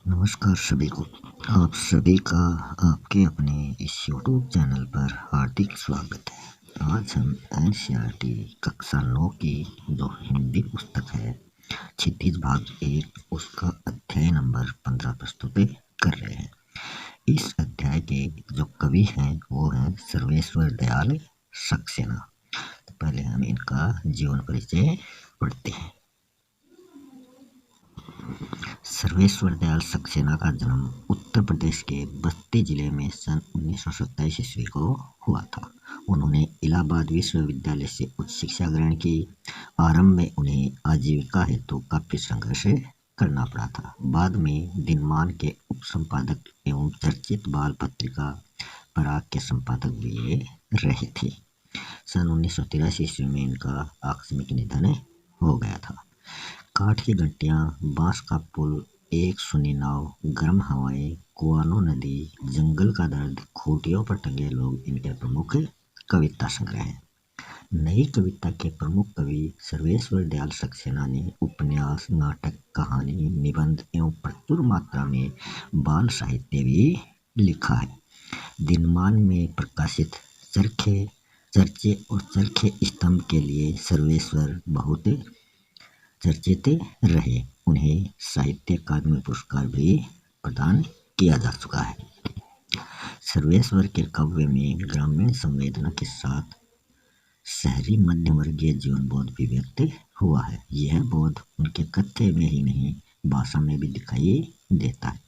नमस्कार सभी को। आप सभी का आपके अपने इस यूट्यूब चैनल पर हार्दिक स्वागत है। आज हम एनसीईआरटी कक्षा 9 की जो हिंदी पुस्तक है क्षितिज भाग 1 उसका अध्याय नंबर 15 प्रस्तुत कर रहे हैं। इस अध्याय के जो कवि हैं वो हैं सर्वेश्वर दयाल सक्सेना। तो पहले हम इनका जीवन परिचय पढ़ते हैं। सर्वेश्वर दयाल सक्सेना का जन्म उत्तर प्रदेश के बस्ती जिले में सन 1927 ईस्वी को हुआ था। उन्होंने इलाहाबाद विश्वविद्यालय से उच्च शिक्षा ग्रहण की। आरंभ में उन्हें आजीविका हेतु काफी संघर्ष करना पड़ा था। बाद में दिनमान के उप संपादक एवं चर्चित बाल पत्रिका पराग के संपादक भी ये रहे थे। सन 1983 ईस्वी में इनका आकस्मिक निधन हो गया था। काठ की घंटियां, बांस का पुल, एक सुनी नाव, गर्म हवाएं, कुआनो नदी, जंगल का दर्द, खूंटियों पर टंगे लोग इनके प्रमुख कविता संग्रह हैं। नई कविता के प्रमुख कवि सर्वेश्वर दयाल सक्सेना ने उपन्यास, नाटक, कहानी, निबंध एवं प्रचुर मात्रा में बाल साहित्य भी लिखा है। दिनमान में प्रकाशित चर्चे और चरखे स्तंभ के लिए सर्वेश्वर बहुत चर्चित रहे। उन्हें साहित्य अकादमी पुरस्कार भी प्रदान किया जा चुका है। सर्वेश्वर के काव्य में ग्रामीण संवेदना के साथ शहरी मध्यवर्गीय जीवन बोध भी व्यक्त हुआ है। यह बोध उनके कथ्य में ही नहीं भाषा में भी दिखाई देता है।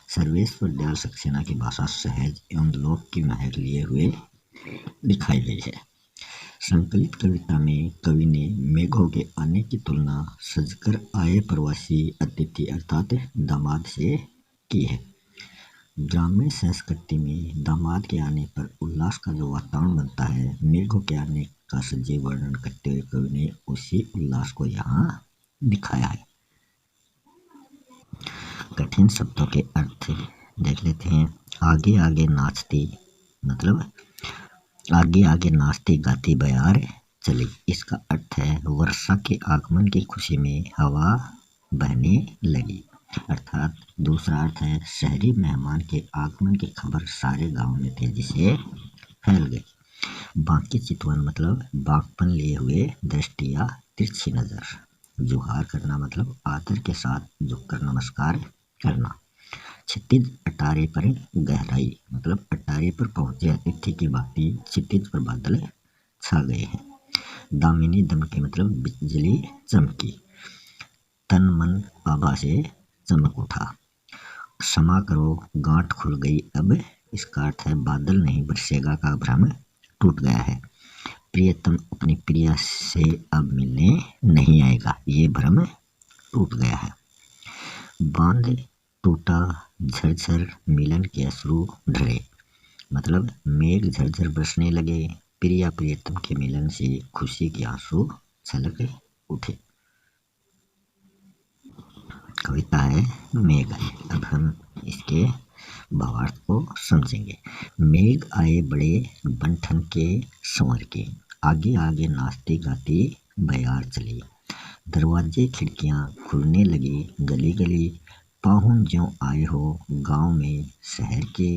सर्वेश्वर दयाल सक्सेना की भाषा सहज एवं लोक की महक लिए हुए दिखाई गई है। संकलित कविता में कवि ने मेघों के आने की तुलना सजकर आए प्रवासी अतिथि अर्थात दामाद से की है। ग्रामीण संस्कृति में दामाद के आने पर उल्लास का जो वातावरण बनता है, मेघों के आने का सजीव वर्णन करते हुए कवि ने उसी उल्लास को यहाँ दिखाया है। कठिन शब्दों के अर्थ देख लेते हैं। आगे आगे नाचती मतलब आगे आगे नाचती गाती बयार चली। इसका अर्थ है वर्षा के आगमन की खुशी में हवा बहने लगी। अर्थात दूसरा अर्थ है शहरी मेहमान के आगमन की खबर सारे गांव में तेजी से फैल गई। बाकी चितवन मतलब बागपन लिए हुए दृष्टि या तिरछी नजर। जुहार करना मतलब आदर के साथ झुककर नमस्कार करना। क्षितिज अटारे पर गहराई मतलब अटारे पर पहुंचे अतिथि की भांति क्षितिज पर बादल छा गए हैं। दामिनी दमकी मतलब बिजली चमकी। तन मन आभा से चमक उठा। क्षमा करो गांठ खुल गई अब। इसका अर्थ है बादल नहीं बरसेगा का भ्रम टूट गया है। प्रियतम अपनी प्रिया से अब मिलने नहीं आएगा, ये भ्रम टूट गया है। बांध टूटा झरझर मिलन के अश्रु ढरे मतलब मेघ झरझर बरसने लगे। प्रिया प्रियतम के मिलन से खुशी के आंसू छलक उठे। कविता है मेघ। अब हम इसके भावार्थ को समझेंगे। मेघ आए बड़े बंठन के संवर के, आगे आगे नाचती गाती बयार चली। दरवाजे खिड़कियां खुलने लगी गली गली। पाहुन ज्यों आए हो गांव में शहर के,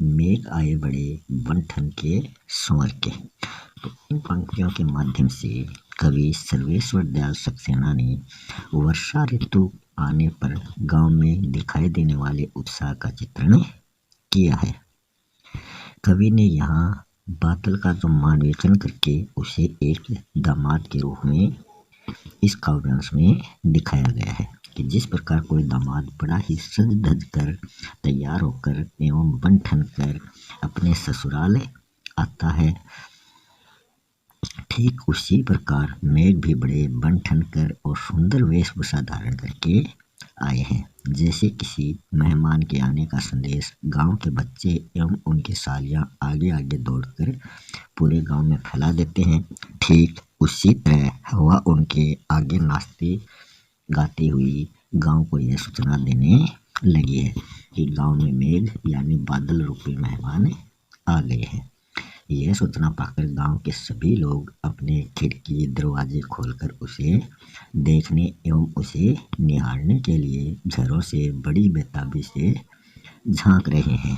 मेघ आए बड़े बंठन के संवर के। तो इन पंक्तियों के माध्यम से कवि सर्वेश्वर दयाल सक्सेना ने वर्षा ऋतु आने पर गांव में दिखाई देने वाले उत्साह का चित्रण किया है। कवि ने यहाँ बादल का जो मानवीकरण करके उसे एक दामाद के रूप में इस काव्यांश में दिखाया गया है कि जिस प्रकार कोई दामाद बड़ा ही सज धज कर तैयार होकर एवं बन ठन कर अपने ससुराल आता है, ठीक उसी प्रकार मेघ भी बड़े बन ठन कर और सुंदर वेशभूषा धारण करके आए हैं। जैसे किसी मेहमान के आने का संदेश गांव के बच्चे एवं उनकी सालियां आगे आगे दौड़कर पूरे गांव में फैला देते हैं, ठीक उसी तरह हवा उनके आगे नाचती गाती हुई गांव को यह सूचना देने लगी है कि गांव में मेघ यानी बादल रूपी मेहमान आ गए हैं। यह सूचना पाकर गांव के सभी लोग अपने खिड़की दरवाजे खोलकर उसे देखने एवं उसे निहारने के लिए घरों से बड़ी बेताबी से झांक रहे हैं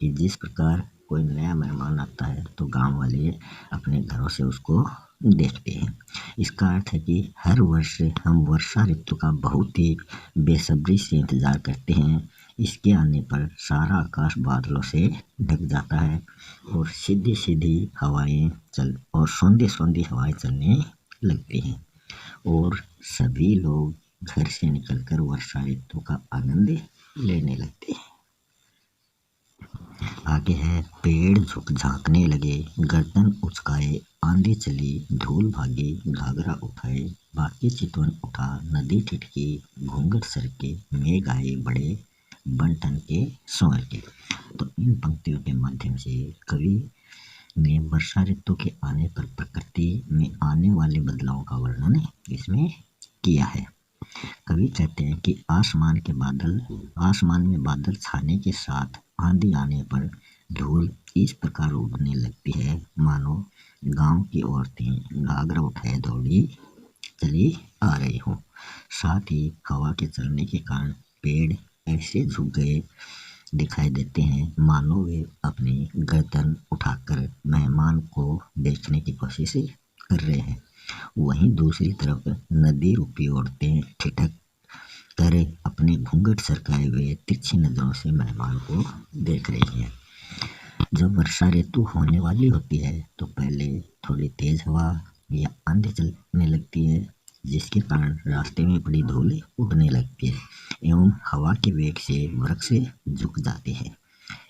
कि जिस प्रकार कोई नया मेहमान आता है तो गांव वाले अपने घरों से उसको देखते हैं। इसका अर्थ है कि हर वर्ष हम वर्षा ऋतु का बहुत ही बेसब्री से इंतजार करते हैं। इसके आने पर सारा आकाश बादलों से ढक जाता है और सीधी सीधी हवाएं चल और सौंधी सौंधी हवाएं चलने लगती हैं और सभी लोग घर से निकलकर वर्षा ऋतु का आनंद लेने लगते हैं। आगे है पेड़ झुक झांकने लगे, गर्दन उचकाए, आंधी चली, धूल भागी, घाघरा उठाए, बाकी चितवन उठा, नदी ठिठकी, घूंघट सरके, मेघ आए बड़े, बन ठन के संवर के। तो इन पंक्तियों के माध्यम से कवि ने वर्षा ऋतु के आने पर प्रकृति में आने वाले बदलाव का वर्णन इसमें किया है। कवि कहते हैं कि आसमान में बादल छाने के साथ आंधी आने पर धूल इस प्रकार उड़ने लगती है मानो गांव की औरतें घाघरा उठाए दौड़ी चली आ रही हो। साथ ही हवा के चलने के कारण पेड़ ऐसे झुक गए दिखाई देते हैं मानो वे अपनी गर्दन उठाकर मेहमान को देखने की कोशिश कर रहे हैं। वहीं दूसरी तरफ नदी रूपी औरतें ठिठक कर अपने घूंघट सरकाए हुए तिरछी नजरों से मेहमान को देख रही हैं। जब वर्षा ऋतु होने वाली होती है तो पहले थोड़ी तेज हवा या आंधी चलने लगती है जिसके कारण रास्ते में बड़ी धूल उड़ने लगती है एवं हवा के वेग से वृक्ष झुक जाते हैं।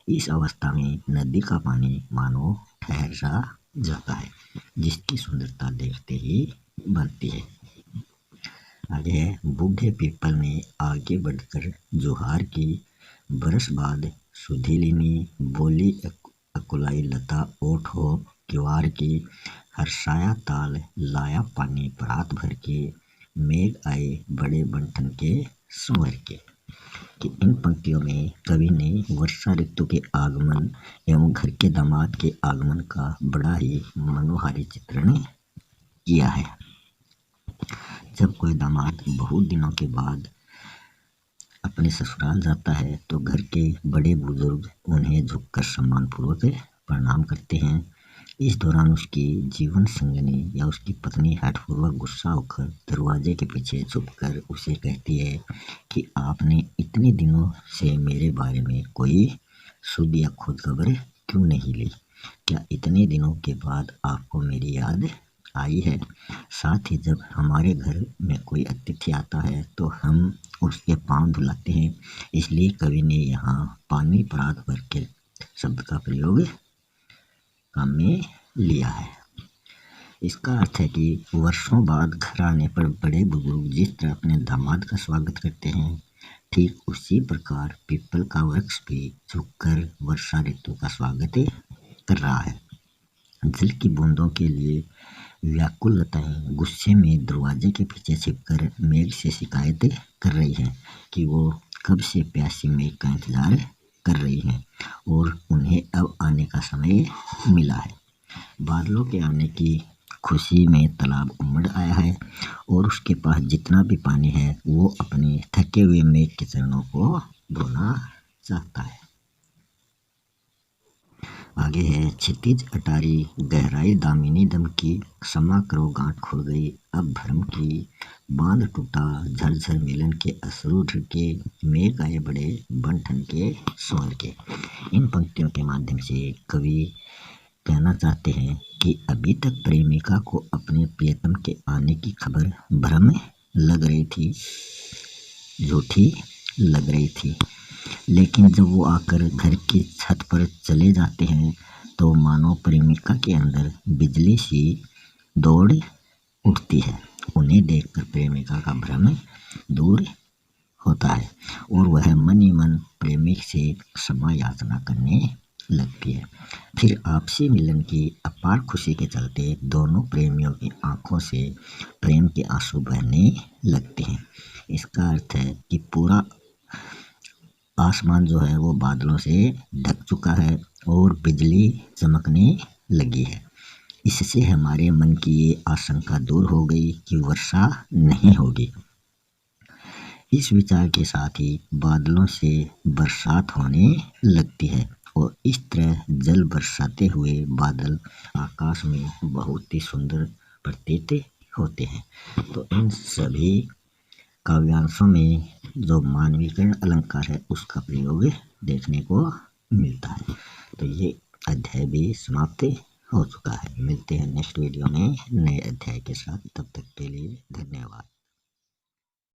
इस अवस्था में नदी का पानी मानो ठहर सा जाता है जिसकी सुंदरता देखते ही बनती है। आगे है बूढ़े पीपल ने आगे बढ़कर जोहार की, बरस बाद सुधीलिनी बोली अकुलाई लता ओठ हो क्योआर की, हर्षाया ताल लाया पानी परात भर के, मेघ आए बड़े बंठन के संवर के। कि इन पंक्तियों में कवि ने वर्षा ऋतु के आगमन एवं घर के दामाद के आगमन का बड़ा ही मनोहारी चित्रण किया है। जब कोई दामाद बहुत दिनों के बाद अपने ससुराल जाता है तो घर के बड़े बुजुर्ग उन्हें झुककर सम्मानपूर्वक प्रणाम करते हैं। इस दौरान उसकी जीवन संगिनी या उसकी पत्नी हठपूर्वक गुस्सा होकर दरवाजे के पीछे छुपकर उसे कहती है कि आपने इतने दिनों से मेरे बारे में कोई शुद्ध या खोज खबर क्यों नहीं ली? क्या इतने दिनों के बाद आपको मेरी याद आई है? साथ ही जब हमारे घर में कोई अतिथि आता है तो हम उसके पांव धुलाते हैं। इसलिए कवि ने यहाँ पानी परात भर के शब्द का प्रयोग काम में लिया है। इसका अर्थ है कि वर्षों बाद घर आने पर बड़े बुजुर्ग जिस तरह अपने दामाद का स्वागत करते हैं ठीक उसी प्रकार पीपल का वृक्ष भी झुककर वर्षा ऋतु का स्वागत कर रहा है। जल की बूंदों के लिए व्याकुल लताएं गुस्से में दरवाजे के पीछे छिपकर मेघ से शिकायत कर रही हैं कि वो कब से प्यासी मेघ का इंतजार कर रही हैं और उन्हें अब आने का समय मिला है। बादलों के आने की खुशी में तालाब उमड़ आया है और उसके पास जितना भी पानी है वो अपने थके हुए मेघ के चरणों को धोना चाहता है। आगे है क्षितिज अटारी गहराई दामिनी दम की, क्षमा करो गांठ खुल गई अब भरम की, बांध टूटा झरझर मिलन के अश्रु ढके, मेघ आए बड़े बन ठन के स्वर के। इन पंक्तियों के माध्यम से कवि कहना चाहते हैं कि अभी तक प्रेमिका को अपने प्रियतम के आने की खबर भ्रम लग रही थी, झूठी लग रही थी, लेकिन जब वो आकर घर की छत पर चले जाते हैं तो मानो प्रेमिका के अंदर बिजली सी दौड़ उठती है। उन्हें देखकर प्रेमिका का भ्रम दूर होता है और वह मन ही मन प्रेमिक से क्षमा याचना करने लगती है। फिर आपसी मिलन की अपार खुशी के चलते दोनों प्रेमियों की आंखों से प्रेम के आंसू बहने लगते हैं। इसका अर्थ है कि पूरा आसमान जो है वो बादलों से ढक चुका है और बिजली चमकने लगी है। इससे हमारे मन की ये आशंका दूर हो गई कि वर्षा नहीं होगी। इस विचार के साथ ही बादलों से बरसात होने लगती है और इस तरह जल बरसाते हुए बादल आकाश में बहुत ही सुंदर प्रतीत होते हैं। तो इन सभी काव्यांशों में जो मानवीकरण अलंकार है उसका प्रयोग देखने को मिलता है। तो ये अध्याय भी समाप्त हो चुका है। मिलते हैं नेक्स्ट वीडियो में नए अध्याय के साथ। तब तक के लिए धन्यवाद।